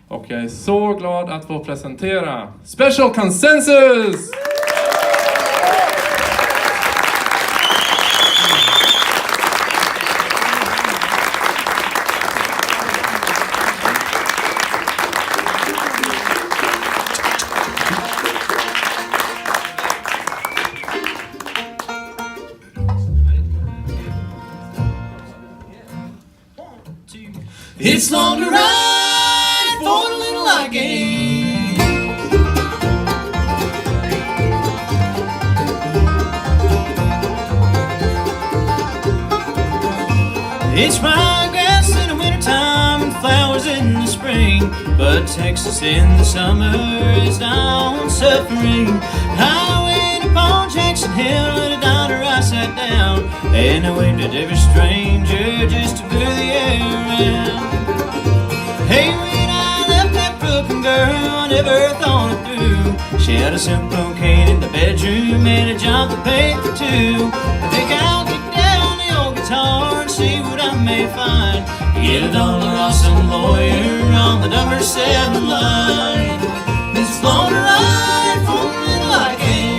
Och jag är så glad att få presentera Special Consensus! It's long to ride for the little I gain. It's ryegrass in the wintertime and flowers in the spring, but Texas in the summer is down suffering. Highway upon Jackson Hill at a diner I sat down, and I waved at every stranger just to blow the air around. Hey, when I left that broken girl, I never thought it through. She had a silk brocade in the bedroom and a job to pay for two. I think I'll get down the old guitar and see what I may find. Get $1 off some lawyer on the number 7 line. This long to ride for a little I can.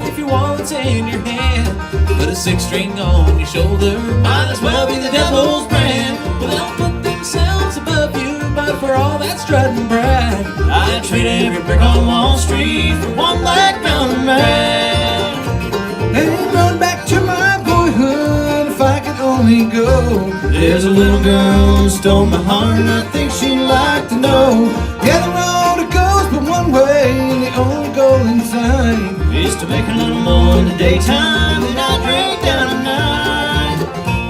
If your wallet's in your hand, put a 6-string on your shoulder, might as well be the devil's brand. Well, they'll put themselves above you, but for all that strut and brag, I'd trade every brick on Wall Street for one black mountain man. And run back to my boyhood if I could only go. There's a little girl who stole my heart and I think she'd like to know. Yeah, the road it goes but one way, and the only goal in sight is to make a little more in the daytime than I drink down at night.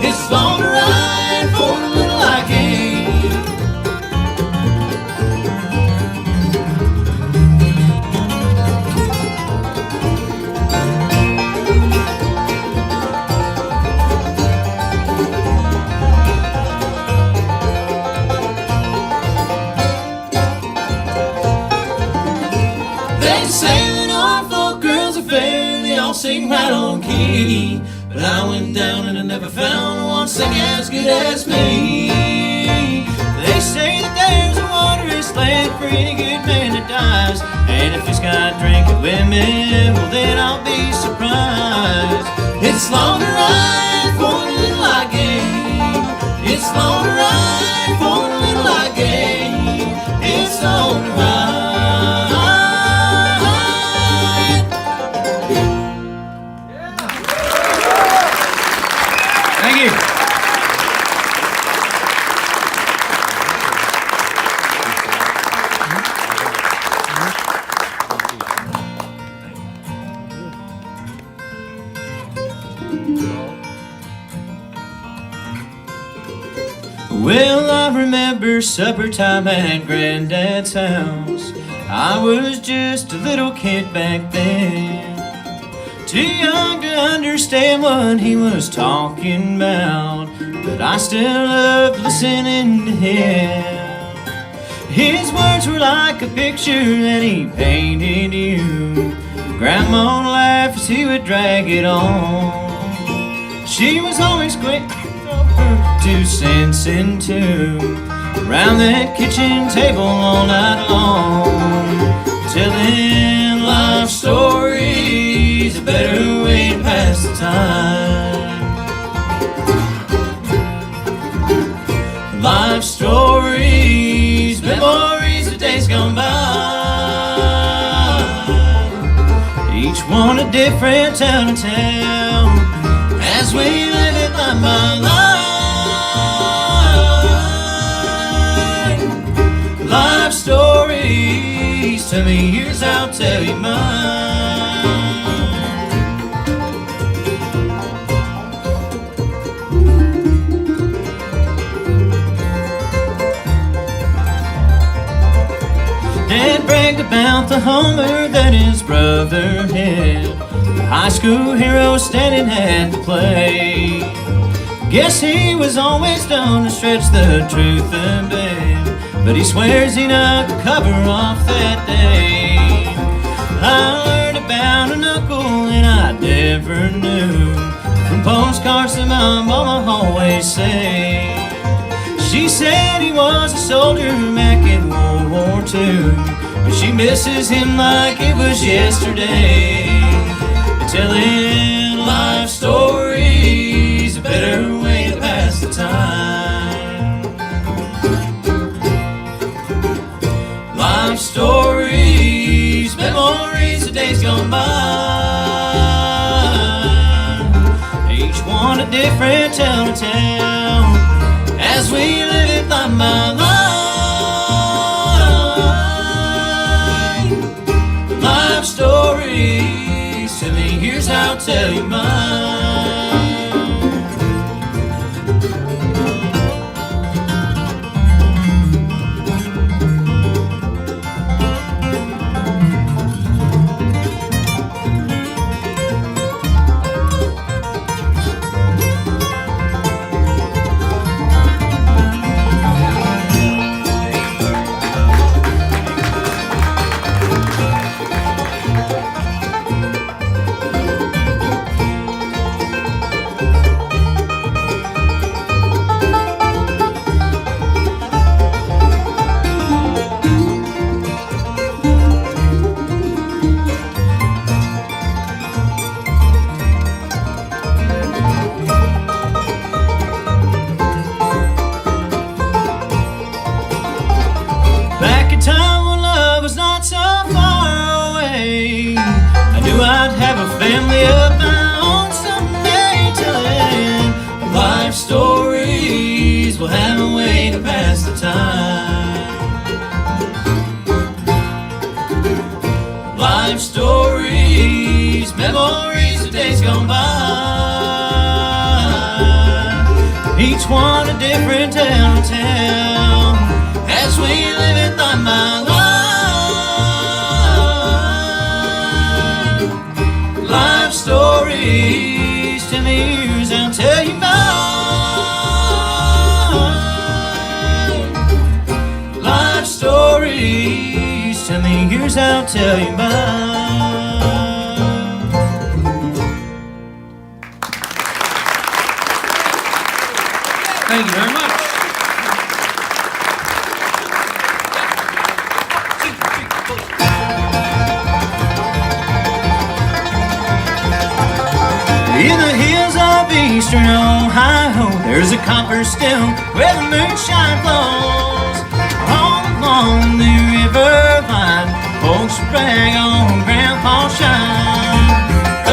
It's long to ride for the little I gain. They say sing right on key, but I went down and I never found one sing as good as me. They say that there's a wondrous land for any good man that dies, and if he's got drinking women, well then I'll be surprised. It's long to ride for a little I gain. It's long to ride for a little I gain. It's long to ride. Thank you. Well, I remember supper time at Granddad's house. I was just a little kid back then, too young to understand what he was talking about, but I still loved listening to him. His words were like a picture that he painted you. Grandma would laugh as he would drag it on. She was always quick to throw her 2 cents into around that kitchen table all night long, telling life stories, a better way to pass the time. Life stories, memories of days gone by, each one a different town to tell, as we live it line by line. Life stories, tell me yours, I'll tell you mine. Dad bragged about the Hummer that his brother had. high school hero standing at the plate. Guess he was always known to stretch the truth a bit, but he swears he knocked the cover off that day. I learned about an uncle and I never knew, from postcards that my mama always say. She said he was a soldier back in World War II, but she misses him like it was yesterday. Telling life stories, a better way to pass the time. Life stories, memories of days gone by, each one a different tale to tell, as we live it line by line. Life stories, tell me, here's how I'll tell you mine. I'd have a family of my own someday, telling life stories will have a way to pass the time. Life stories, memories of days gone by, each one a different tale to tell, as we live it line by line. Life stories, 10 years I'll tell you mine. Life stories, 10 years I'll tell you mine. Thank you very much. In the hills of eastern Ohio, there's a copper still where the moonshine flows. All along the river line, folks brag on Grandpa's shine.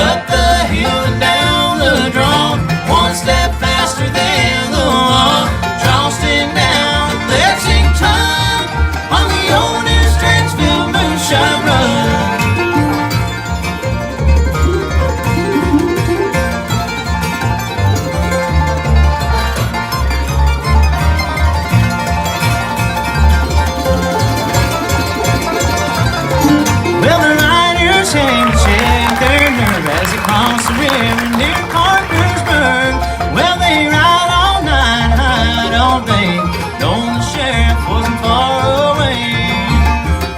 Up the hill and down the draw, one step faster than the law. Charleston down to Lexington, on the old New Straitsville moonshine run. Across the river near Parkersburg, well, they ride all night, hide all day, knowing the sheriff wasn't far away.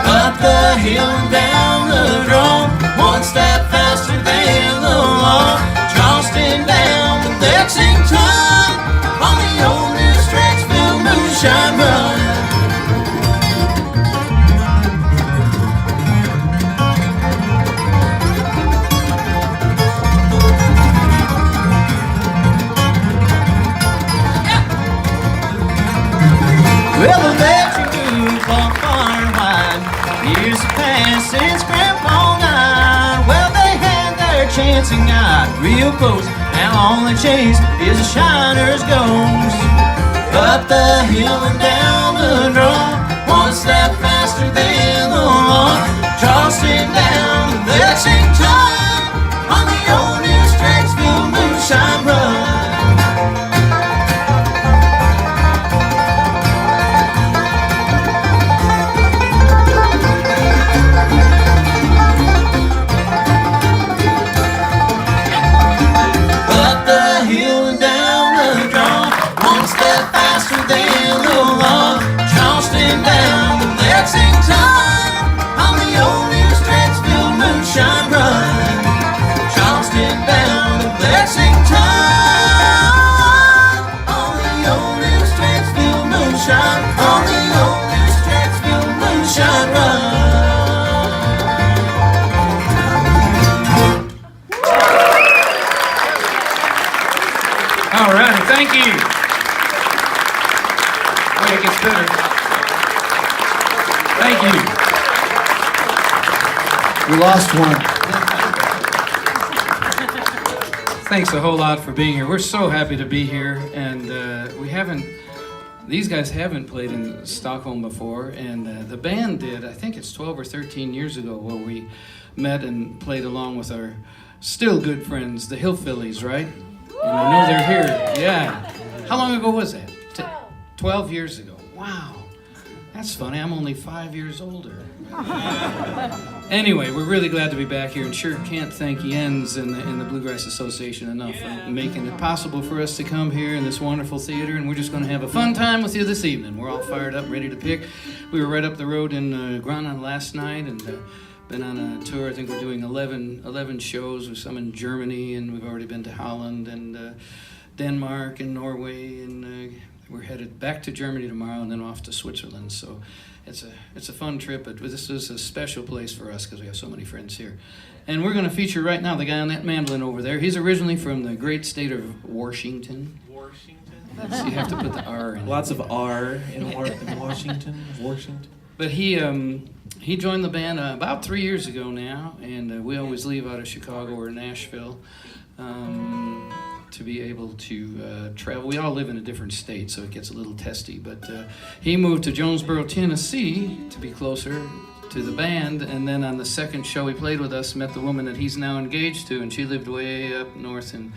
Up the hill and down the draw, one step faster than the law. Charleston down to Lexington, on the old New Straitsville moonshine run. Well, the electric moves walk far and wide. Years have passed since Grandpa died. Well, they had their chance and got real close. Now all they chase is a shiner's ghost. Up the hill and down the draw, one step faster than the law. Charleston down to Lexington, on the old New Straitsville moonshine run. All right, thank you. Wait, it gets better. Thank you. We lost one. Thanks a whole lot for being here. We're so happy to be here, and these guys haven't played in Stockholm before, and the band did. I think it's 12 or 13 years ago where we met and played along with our still good friends, the Hillphillies, right? And I know they're here. Yeah. How long ago was that? 12 years ago. Wow. That's funny. I'm only 5 years older. Anyway, we're really glad to be back here, and sure can't thank Jens and the Bluegrass Association enough for making it possible for us to come here in this wonderful theater, and we're just going to have a fun time with you this evening. We're all fired up, ready to pick. We were right up the road in Grana last night, and been on a tour. I think we're doing 11 shows, with some in Germany, and we've already been to Holland and Denmark and Norway, and we're headed back to Germany tomorrow and then off to Switzerland. So it's a fun trip, but this is a special place for us because we have so many friends here. And we're going to feature right now the guy on that mandolin over there. He's originally from the great state of Washington. So you have to put the R in. Lots of R in Washington. But he joined the band about 3 years ago now, and we always leave out of Chicago or Nashville to be able to travel. We all live in a different state, so it gets a little testy, but he moved to Jonesboro, Tennessee to be closer to the band, and then on the second show he played with us, met the woman that he's now engaged to, and she lived way up north in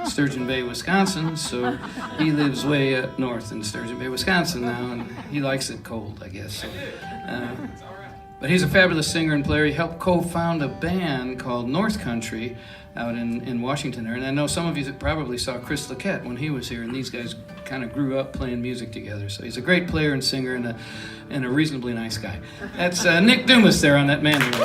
Sturgeon Bay, Wisconsin, so he lives way up north in Sturgeon Bay, Wisconsin now, and he likes it cold, I guess. So, but he's a fabulous singer and player. He helped co-found a band called North Country out in Washington there. And I know some of you that probably saw Chris Laquette when he was here, and these guys kind of grew up playing music together. So he's a great player and singer and a reasonably nice guy. That's Nick Dumas there on that mandolin.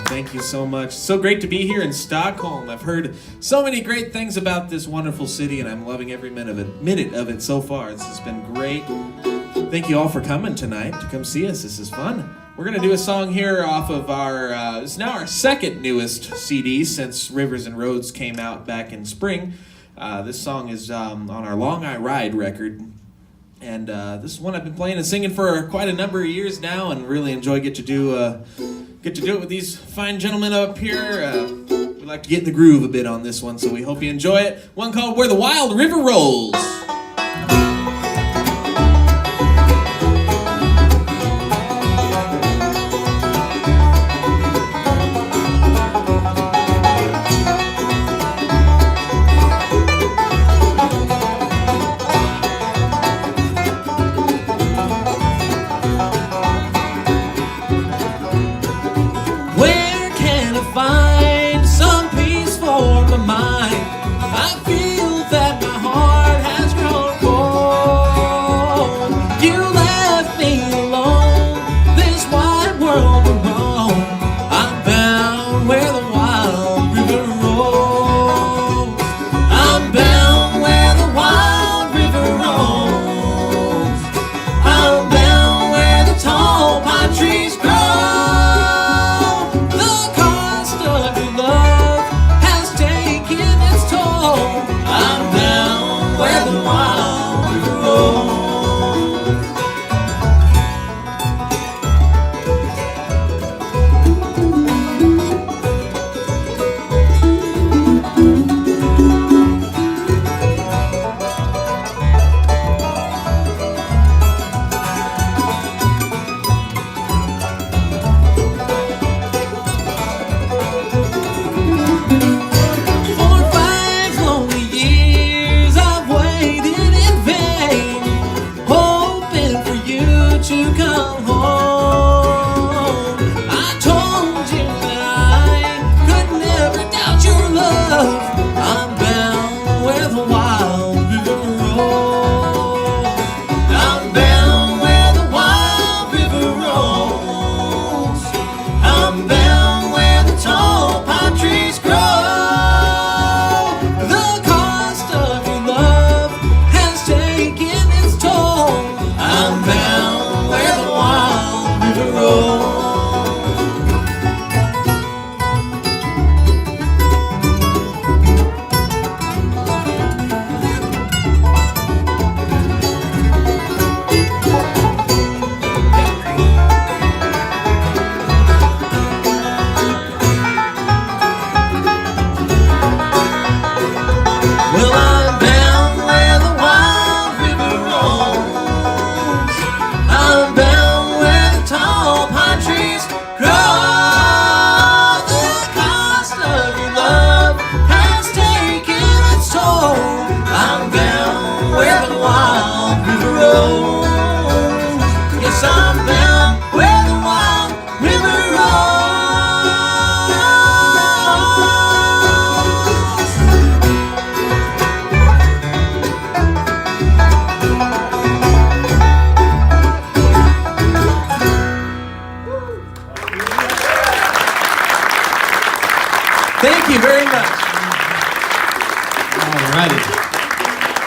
Thank you so much. So great to be here in Stockholm. I've heard so many great things about this wonderful city, and I'm loving every minute of it so far. This has been great. Thank you all for coming tonight to come see us. This is fun. We're going to do a song here off of it's now our second newest CD since Rivers and Roads came out back in spring. This song is on our Long I Ride record. And this is one I've been playing and singing for quite a number of years now, and really enjoy get to do it with these fine gentlemen up here. We like to get in the groove a bit on this one, so we hope you enjoy it. One called Where the Wild River Rolls. Find some peace for my mind. I feel that my heart has grown Thank you very much. Alrighty.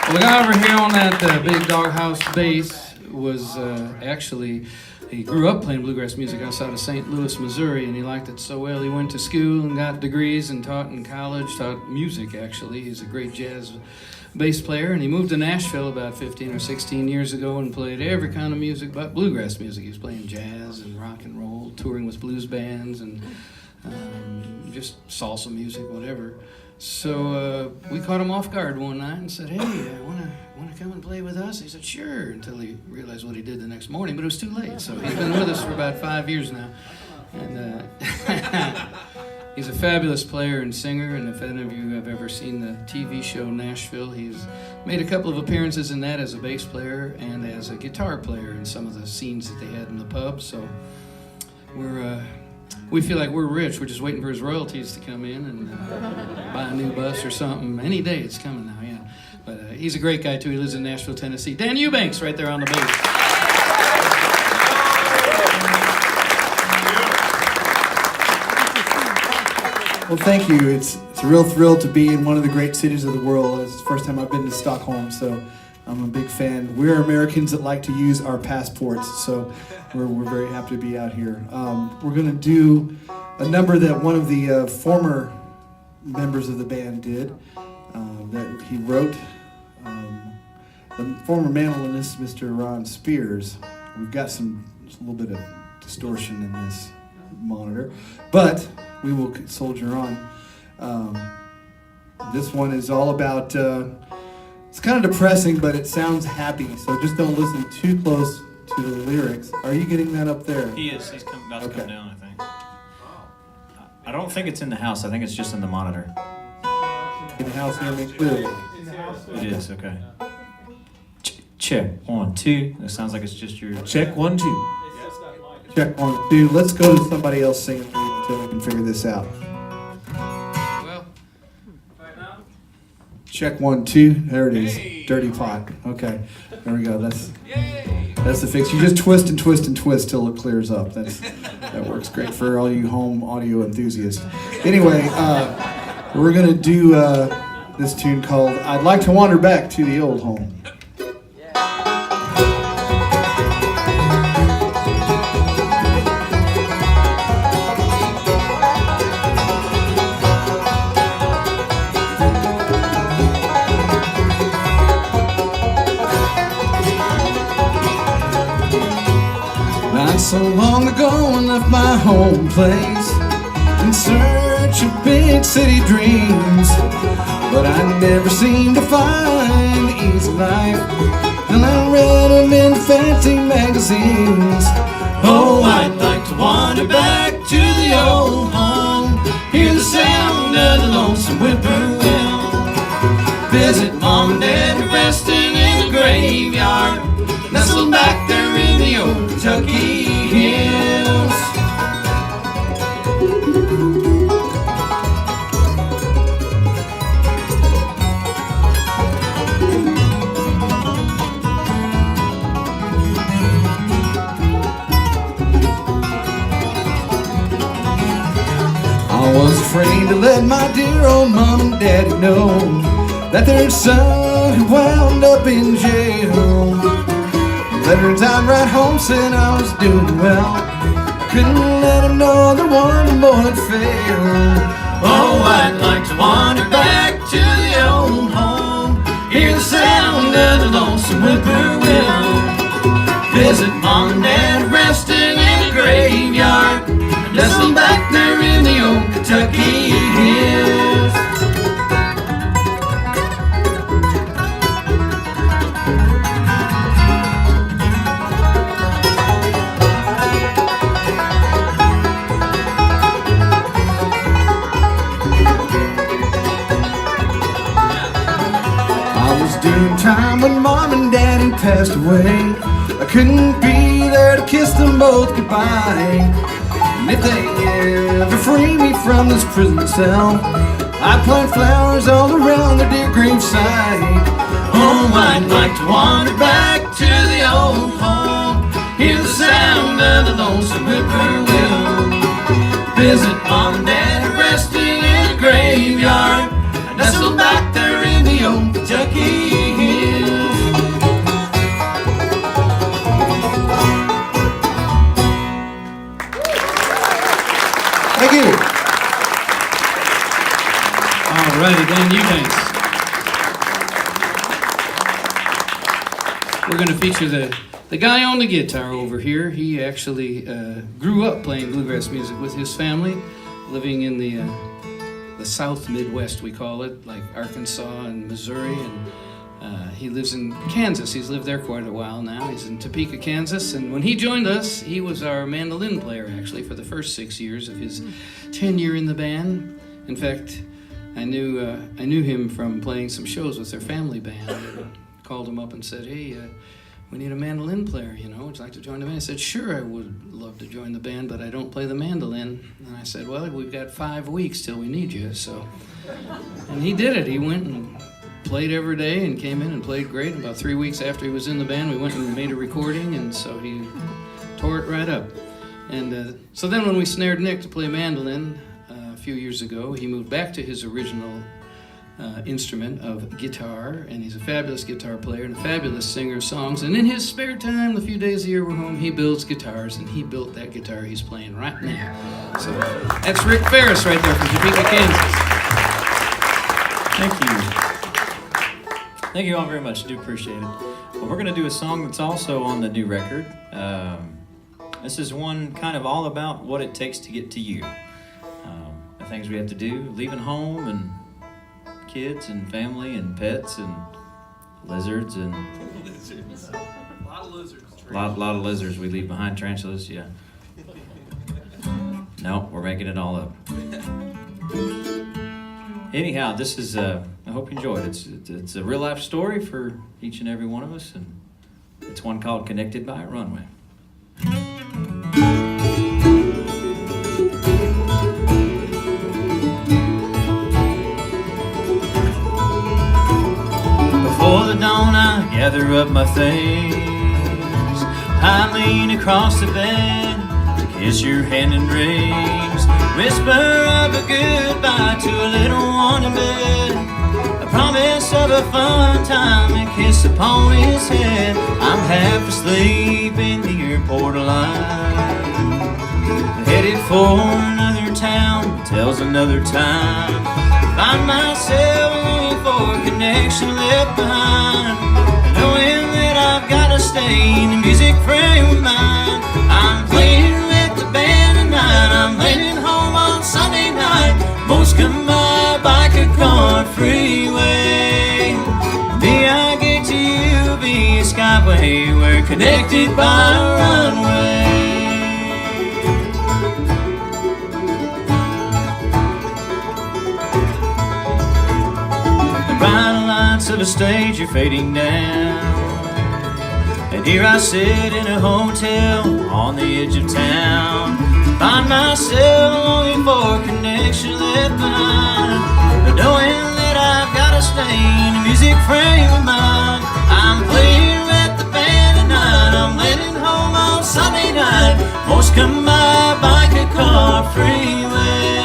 Well, the guy over here on that big doghouse bass was actually, he grew up playing bluegrass music outside of St. Louis, Missouri, and he liked it so well he went to school and got degrees and taught in college, taught music actually. He's a great jazz bass player, and he moved to Nashville about 15 or 16 years ago and played every kind of music but bluegrass music. He was playing jazz and rock and roll, touring with blues bands and just salsa music, whatever. So we caught him off guard one night and said, "Hey, want to come and play with us?" He said, "Sure," until he realized what he did the next morning, but it was too late. So he's been with us for about 5 years now. And he's a fabulous player and singer, and if any of you have ever seen the TV show Nashville, he's made a couple of appearances in that as a bass player and as a guitar player in some of the scenes that they had in the pub. So we feel like we're rich. We're just waiting for his royalties to come in and buy a new bus or something. Any day it's coming now, yeah. But he's a great guy, too. He lives in Nashville, Tennessee. Dan Eubanks right there on the bass. Well, thank you. It's a real thrill to be in one of the great cities of the world. It's the first time I've been to Stockholm, so I'm a big fan. We're Americans that like to use our passports, so we're very happy to be out here. We're going to do a number that one of the former members of the band did, that he wrote. The former mandolinist, Mr. Ron Spears. We've got a little bit of distortion in this monitor, but we will soldier on. This one is all about, it's kind of depressing, but it sounds happy, so just don't listen too close to the lyrics. Are you getting that up there? He is. He's about to come down, I think. I don't think it's in the house. I think it's just in the monitor. In the house, hear me clearly. It is, okay. Check, 1, 2. It sounds like it's just your... Check 1, 2. Check 1, 2. Let's go to somebody else singing until we can figure this out. Well, right now? Check 1, 2. There it is. Hey. Dirty pot. Okay. There we go. That's the fix. You just twist and twist and twist till it clears up. That works great for all you home audio enthusiasts. Anyway, we're gonna do this tune called "I'd Like to Wander Back to the Old Home." Not so long ago I left my home place in search of big city dreams, but I never seemed to find the easy life till I read them in fancy magazines. Oh, I'd like to wander back to the old home, hear the sound of the lonesome whippoorwill, visit mom and dad resting in the graveyard, nestled back there in the old Kentucky hills. I was afraid to let my dear old mom and daddy know that their son had wound up in jail. Letters I'd write home said I was doing well. I couldn't let them know that one more had failed. Oh, I'd like to wander back to the old home, hear the sound of the lonesome whippoorwill, visit mom and dad resting in the graveyard, nestled back there in the old Kentucky hills. Doing time when mom and daddy passed away. I couldn't be there to kiss them both goodbye. And if they ever free me from this prison cell, I'd plant flowers all around their dear graveside. Oh, I'd like to wander back to the old home, hear the sound of the lonesome whippoorwill, visit mom and dad resting in the grave. Thank you. All righty, Dan Eubanks. We're going to feature the guy on the guitar over here. He actually grew up playing bluegrass music with his family, living in the South Midwest, we call it, like Arkansas and Missouri, and he lives in Kansas. He's lived there quite a while now. He's in Topeka, Kansas, and when he joined us, he was our mandolin player, actually, for the first 6 years of his tenure in the band. In fact, I knew him from playing some shows with their family band. Called him up and said, hey, we need a mandolin player, you know, would you like to join the band? I said, sure, I would love to join the band, but I don't play the mandolin. And I said, well, we've got 5 weeks till we need you, so. And he did it. He went and played every day and came in and played great. And about 3 weeks after he was in the band, we went and made a recording, and so he tore it right up. And so then when we snared Nick to play mandolin a few years ago, he moved back to his original instrument of guitar, and he's a fabulous guitar player and a fabulous singer of songs. And in his spare time, the few days a year we're home, he builds guitars, and he built that guitar he's playing right now. So that's Rick Ferris right there from Topeka, Kansas. Thank you. Thank you all very much. I do appreciate it. Well, we're going to do a song that's also on the new record. This is one kind of all about what it takes to get to you. The things we have to do, leaving home and kids and family and pets and lizards and A lot of lizards. lot of lizards we leave behind, tarantulas, yeah. No, we're making it all up. Anyhow, this is I hope you enjoyed it. It's a real life story for each and every one of us, and it's one called Connected by a Runway. Before the dawn, I gather up my things. I lean across the bed to kiss your hand and rings. Whisper of a goodbye to a little one in bed. A promise of a fun time and kiss upon his head. I'm half asleep in the airport line, headed for another town, tells another time. Find myself longing for a connection left behind, knowing that I've got to stay in the music frame of mind. I'm playing with the band tonight, I'm heading home on Sunday night. Most come by bike or car freeway. B-I-G-T-U-B Skyway, we're connected by a runway. Of a stage are fading down, and here I sit in a hotel on the edge of town. Find myself longing for a connection left behind, but knowing that I've got to stay in the music frame of mind. I'm playing with the band tonight, I'm heading home on Sunday night. Most come by bike or car freeway.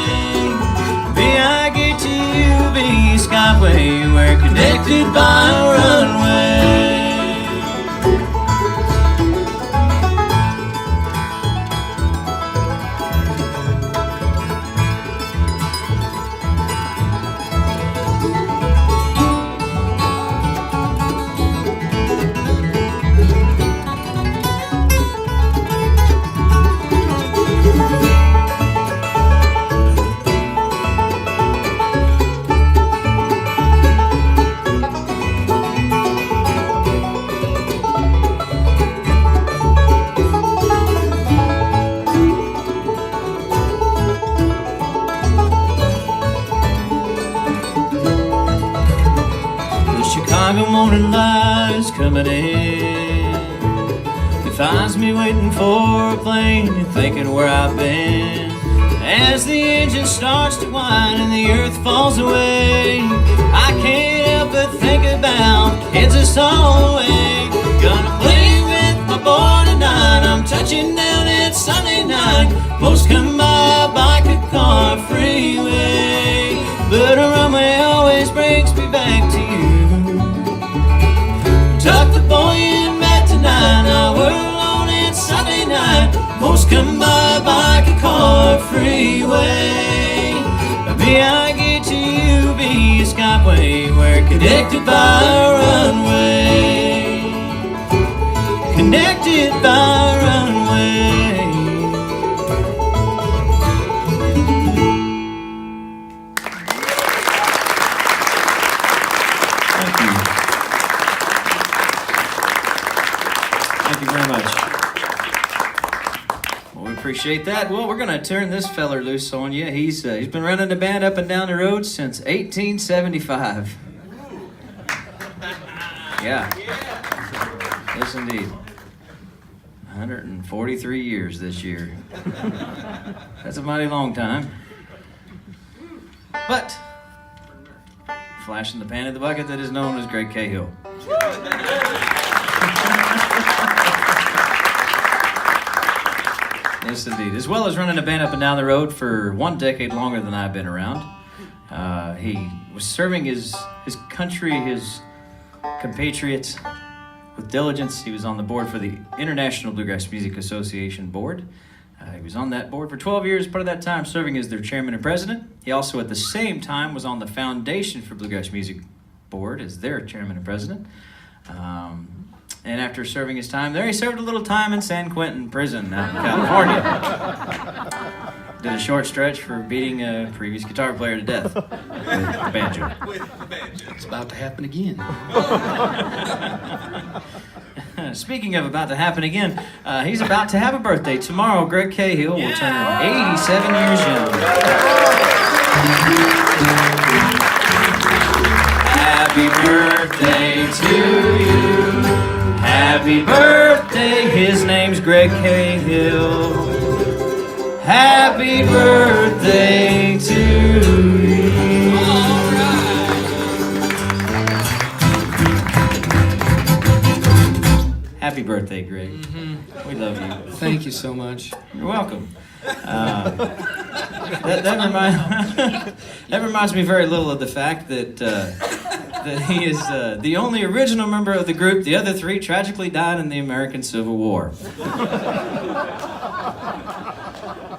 B-I-G-T-U-B Skyway, we're connected by a runway. Chicago morning light is coming in. It finds me waiting for a plane and thinking where I've been. As the engine starts to whine and the earth falls away, I can't help but think about Kansas all the way. Gonna play with my boy tonight, I'm touching down at Sunday night. Most come by bike or car freeway, but a runway always brings me back to you. Tuck the boy in bed tonight, now we're alone, it's Sunday night. Most come by bike or car freeway. connected by a runway. Connected by a runway. Thank you. Thank you very much. Well, we appreciate that. Well, we're gonna turn this feller loose on you. He's been running the band up and down the road since 1875. Yeah. Yes, indeed. 143 years this year. That's a mighty long time. But flash in the pan in the bucket that is known as Greg Cahill. Yes, indeed. As well as running a band up and down the road for 1 decade longer than I've been around. He was serving his country, his compatriots, with diligence. He was on the board for the International Bluegrass Music Association Board. He was on that board for 12 years, part of that time serving as their chairman and president. He also, at the same time, was on the Foundation for Bluegrass Music Board as their chairman and president. And after serving his time there, he served a little time in San Quentin prison out in California. Did a short stretch for beating a previous guitar player to death with the banjo. It's about to happen again. Speaking of about to happen again, he's about to have a birthday. Tomorrow, Greg Cahill will turn 87 years young. Happy birthday to you. Happy birthday, his name's Greg Cahill. Happy birthday to you. All right. Happy birthday, Greg. Mm-hmm. We love you. Thank you so much. You're welcome. That reminds me very little of the fact that he is the only original member of the group. The other 3 tragically died in the American Civil War.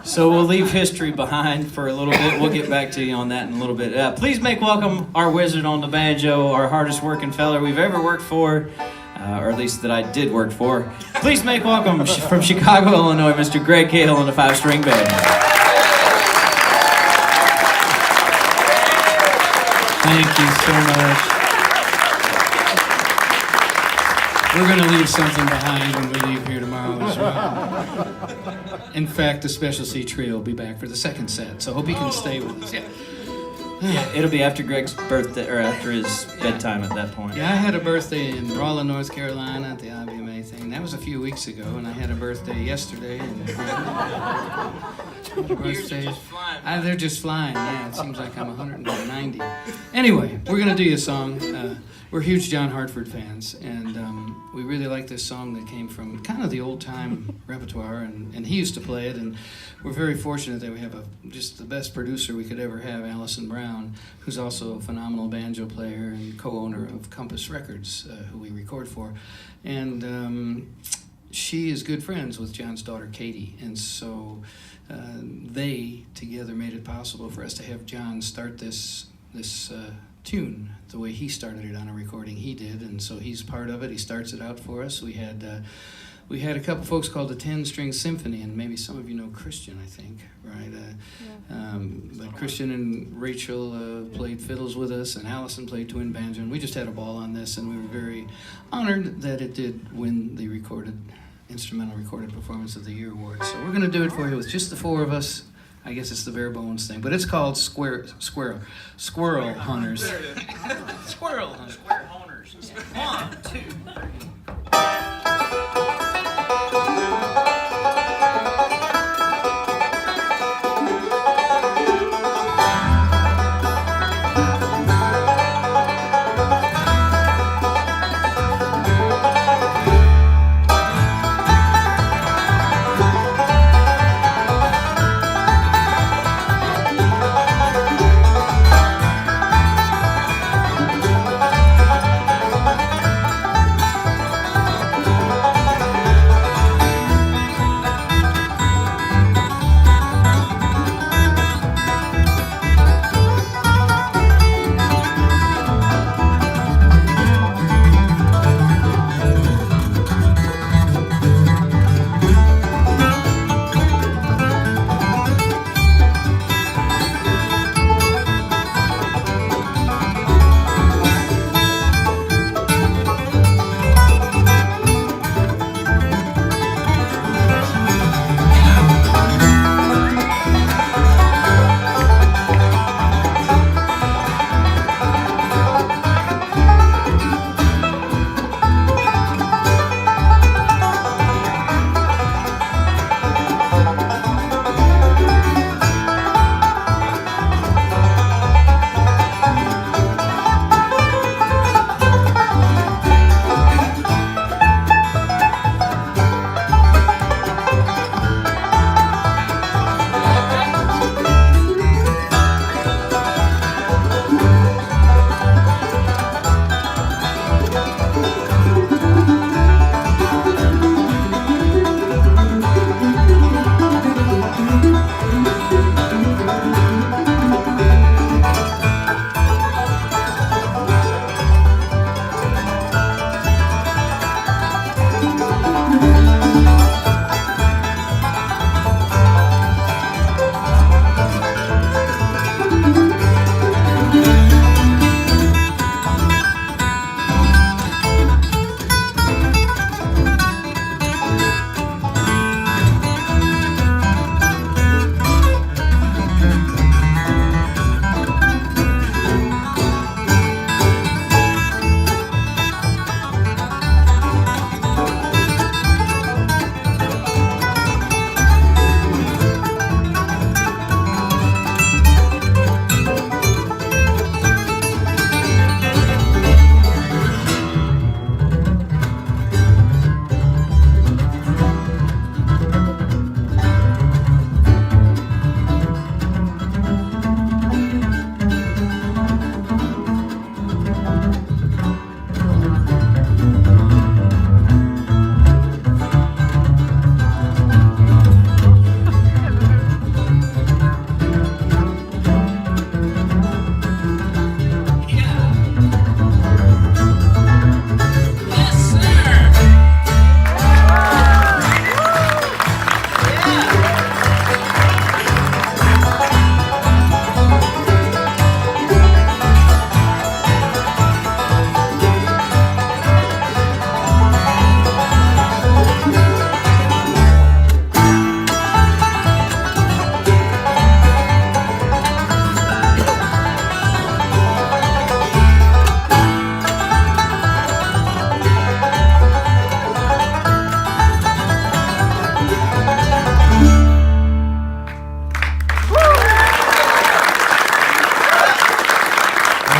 So we'll leave history behind for a little bit. We'll get back to you on that in a little bit. Please make welcome our wizard on the banjo, our hardest working fella we've ever worked for, or at least that I did work for. Please make welcome from Chicago, Illinois, Mr. Greg Cahill and the 5-string band. Thank you so much. We're going to leave something behind when we leave here tomorrow as well. In fact, the Special C Trio will be back for the second set, so hope you can stay with us. Yeah, it'll be after Greg's birthday, or after his bedtime at that point. Yeah, I had a birthday in Raleigh, North Carolina at the IBMA thing. That was a few weeks ago, and I had a birthday yesterday. They're just flying. Yeah, it seems like I'm 190. Anyway, we're going to do you a song. We're huge John Hartford fans, and we really like this song that came from kind of the old-time repertoire, and he used to play it, and we're very fortunate that we have just the best producer we could ever have, Allison Brown, who's also a phenomenal banjo player and co-owner of Compass Records, who we record for. And she is good friends with John's daughter, Katie, and so they together made it possible for us to have John start this tune the way he started it on a recording he did, and so he's part of it. He starts it out for us. We had a couple folks called the 10-String Symphony, and maybe some of you know Christian, I think, right? But Christian and Rachel played fiddles with us, and Allison played twin banjo, and we just had a ball on this, and we were very honored that it did win the Instrumental Recorded Performance of the Year award. So we're going to do it for you with just the 4 of us. I guess it's the bare bones thing, but it's called Squirrel Hunters. Squirrel Hunters. 1, 2, 3.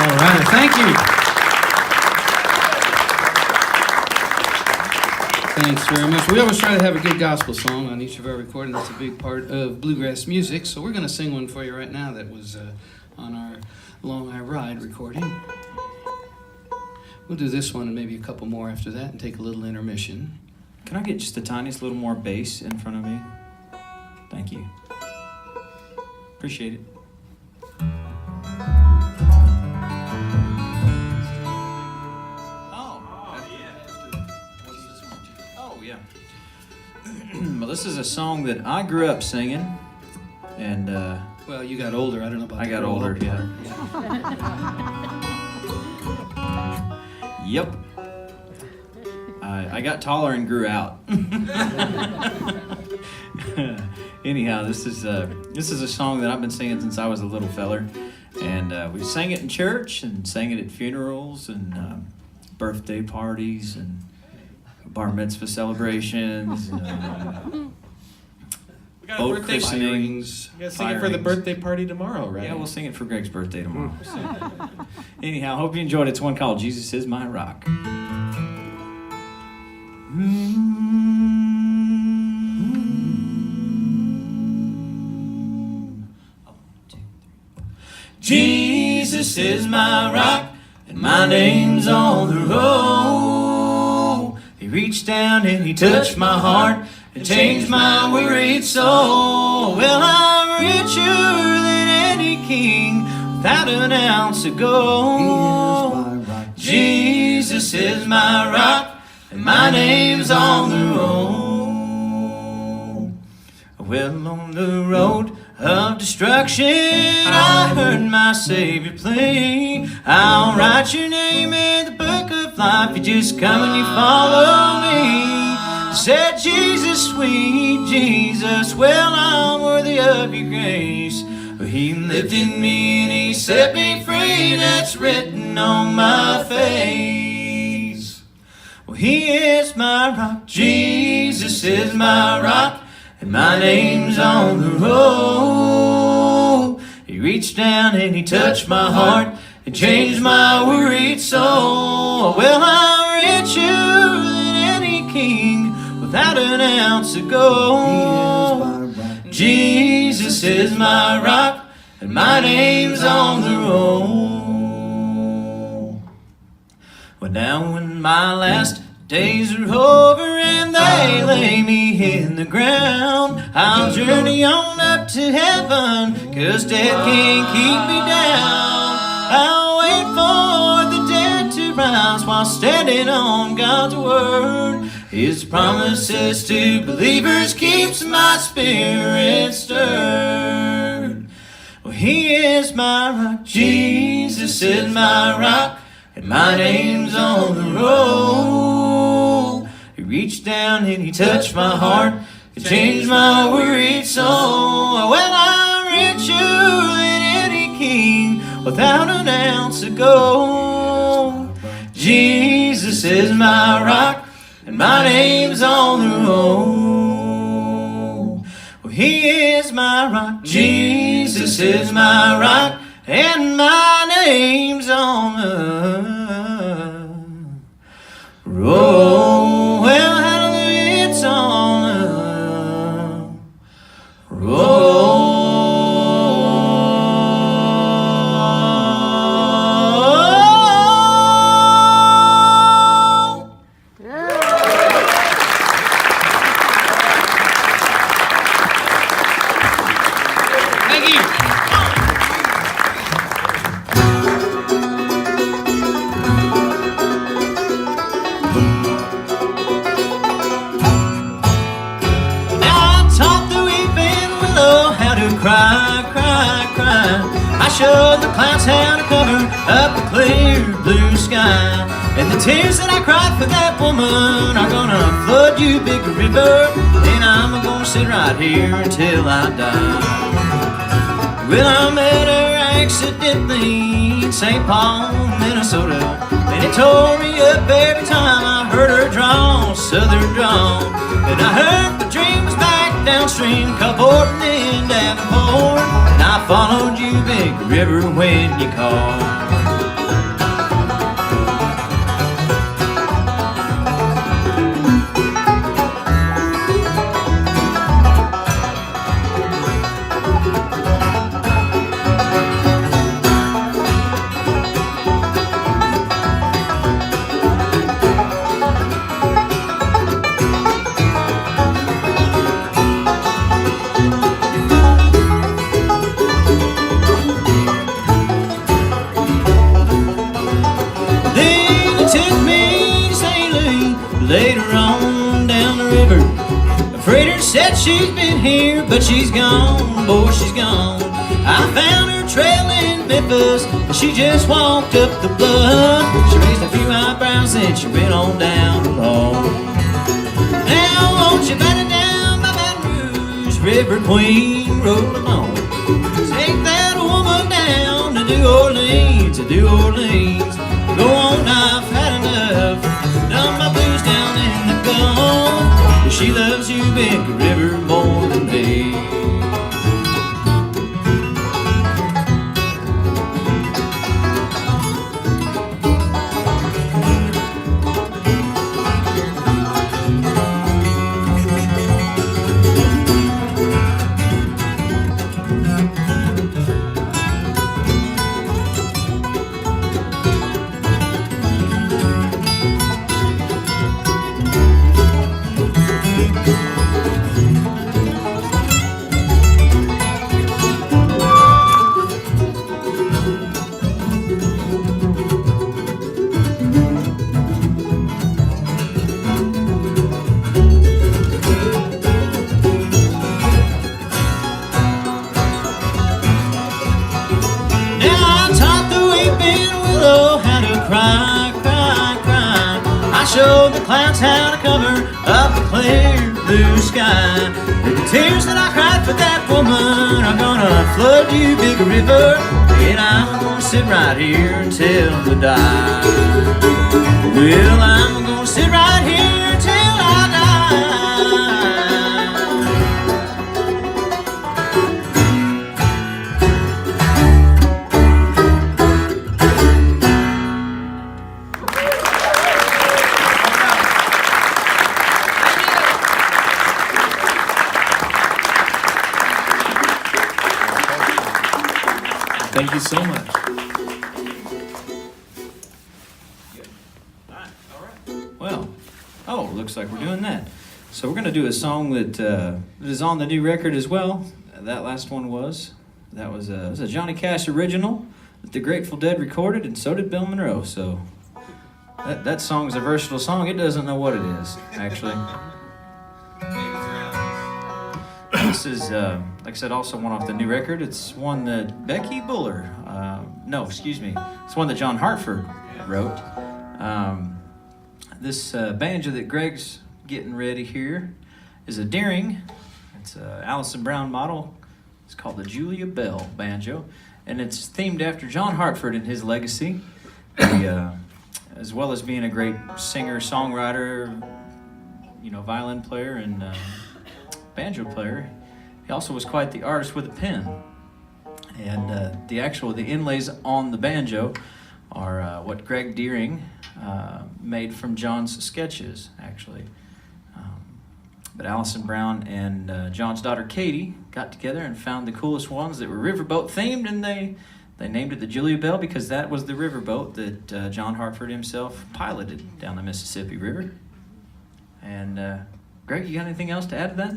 All right, thank you. Thanks very much. We always try to have a good gospel song on each of our recordings. That's a big part of bluegrass music. So we're going to sing one for you right now that was on our Long I Ride recording. We'll do this one and maybe a couple more after that and take a little intermission. Can I get just the tiniest little more bass in front of me? Thank you. Appreciate it. Well, this is a song that I grew up singing, and Well, you got older. I don't know about I the got grow older. up. Yeah. Yep. I got taller and grew out. Anyhow, this is a song that I've been singing since I was a little feller, and we sang it in church and sang it at funerals and birthday parties and bar mitzvah celebrations. We got a Boat birthday christenings. You gotta sing it for the birthday party tomorrow, right? Yeah, we'll sing it for Greg's birthday tomorrow. Anyhow, hope you enjoyed it. It's one called Jesus Is My Rock. Jesus is my rock, and my name's on the road. He reached down and he touched my heart and changed my wearied soul. Well, I'm richer than any king without an ounce of gold. Jesus is my rock, and my name's on the road. Well, on the road of destruction, I heard my Savior play. I'll write your name in the book of life. You just come and you follow me. Said Jesus, sweet Jesus, well, I'm worthy of your grace. He lifted me and he set me free. That's written on my face. Well, he is my rock. Jesus is my rock, and my name's on the road. He reached down and he touched my heart and changed my worried soul. Well, I'm richer than any king without an ounce of gold. Jesus is my rock, and my name's on the road. Well, now when my last days are over and they lay me in the ground, I'll journey on up to heaven, 'cause death can't keep me down. I'll wait for the dead to rise while standing on God's word. His promises to believers keeps my spirit stirred. Well, he is my rock, Jesus is my rock, and my name's on the road. He reached down and he touched my heart and changed my worried soul. Well, I'm richer than any king without an ounce of gold. Jesus is my rock, and my name's on the road. Well, he is my rock, Jesus is my rock, and my name's on the road. Well, hallelujah, it's on the road. Thank you. Cry, cry, cry. I showed the clouds how to cover up the clear blue sky. And the tears that I cried for that woman are gonna flood you, big river. And I'm gonna sit right here until I die. Well, I met her accidentally in St. Paul, Minnesota. And it tore me up every time I heard her drawl, southern drawl. And I heard the dream was back downstream, Cupboard in Davenport. And I followed you, big river, when you called. she's been here, but she's gone, boy, she's gone. I found her trail in Memphis, and she just walked up the bluff. She raised a few eyebrows and she went on down alone. Now won't you batten down by Baton Rouge, River Queen, rolling on. Take that woman down to New Orleans, to New Orleans. Go on, I've had enough, done my blues down in the Gulf. She loves you, Big River, more than me. Show the clouds how to cover up the clear blue sky. The tears that I cried for that woman are gonna flood you, Big River, and I'm gonna sit right here until I die. Well, I'm gonna sit right here until I die. Thank you so much. Well, looks like we're doing that. So we're going to do a song that is on the new record as well. That last one was. That was a Johnny Cash original that the Grateful Dead recorded, and so did Bill Monroe. So that song is a versatile song. It doesn't know what it is, actually. This is, like I said, also one off the new record. It's one that Becky Buller, it's one that John Hartford wrote. This banjo that Greg's getting ready here is a Deering. It's a Allison Brown model. It's called the Julia Bell banjo, and it's themed after John Hartford and his legacy. He, as well as being a great singer, songwriter, violin player, and banjo player. He also was quite the artist with a pen. And the inlays on the banjo are what Greg Deering made from John's sketches, actually. But Allison Brown and John's daughter Katie got together and found the coolest ones that were riverboat themed, and they named it the Julia Bell because that was the riverboat that John Hartford himself piloted down the Mississippi River. And Greg, you got anything else to add to that?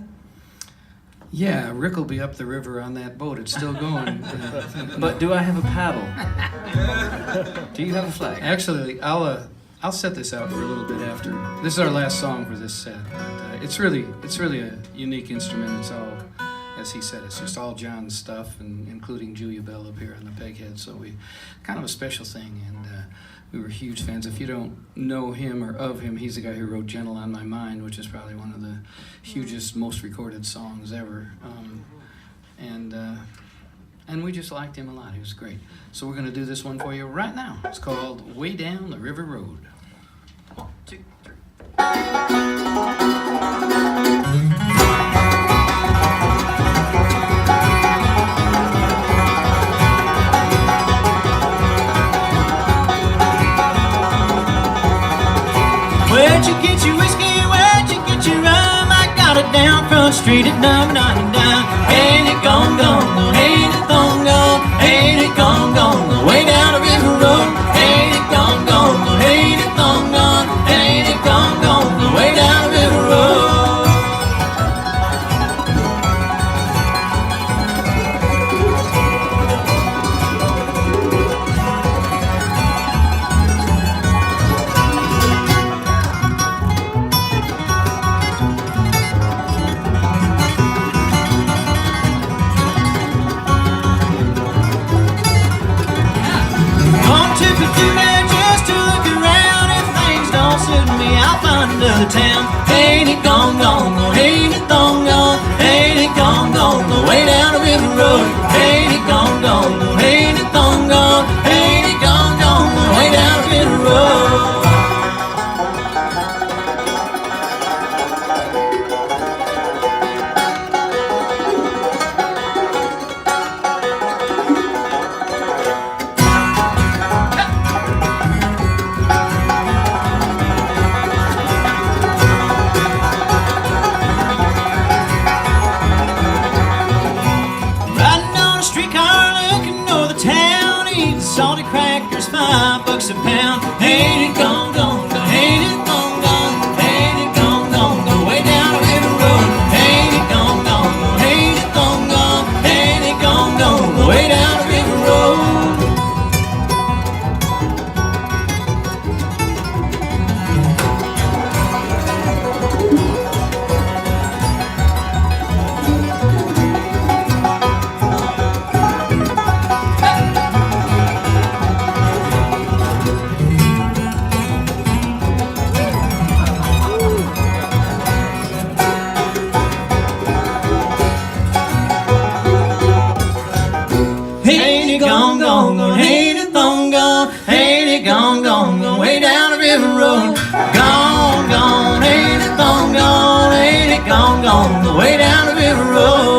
Yeah, Rick will be up the river on that boat. It's still going. But do I have a paddle? Do you have a flag? Actually, I'll set this out for a little bit after. This is our last song for this set. It's really a unique instrument. It's all, as he said, it's just all John's stuff, and including Julia Bell up here on the peghead. So kind of a special thing, and we were huge fans. If you don't know him or of him, he's the guy who wrote "Gentle on My Mind," which is probably one of the hugest, most recorded songs ever. And we just liked him a lot. He was great. So we're going to do this one for you right now. It's called "Way Down the River Road." 1, 2, 3. Where'd you get your whiskey? Where'd you get your rum? I got it down Front Street at number 99. Ain't it gone, gone, ain't it gone, gone, ain't it gone, gone, way down the river road. Ain't it gone, gone, ain't it gone, gone, ain't it gone, gone, way down the river road. through there just to look around. If things don't suit me, I'll find another town. Ain't it gone, gone, gone, ain't it gone, gone, ain't it gone, gone, gone, way down the river road. Ain't it gone, gone, gone, ain't it gone, gone, ain't it gone, gone, gone, way down the river road. Salty crackers, $5 a pound. Ain't it gone, gone, gone, ain't it gone, gone, ain't it gone, gone, gone, way down the river road. Ain't it gone, gone, gone, ain't it gone, gone, ain't it gone, gone, gone, way down the river road. Ain't it gone, gone, gone, ain't it gone, gone, ain't it gone, gone, gone, way down the river road. Gone, gone, ain't it gone, gone, ain't it gone, gone, way down the river road.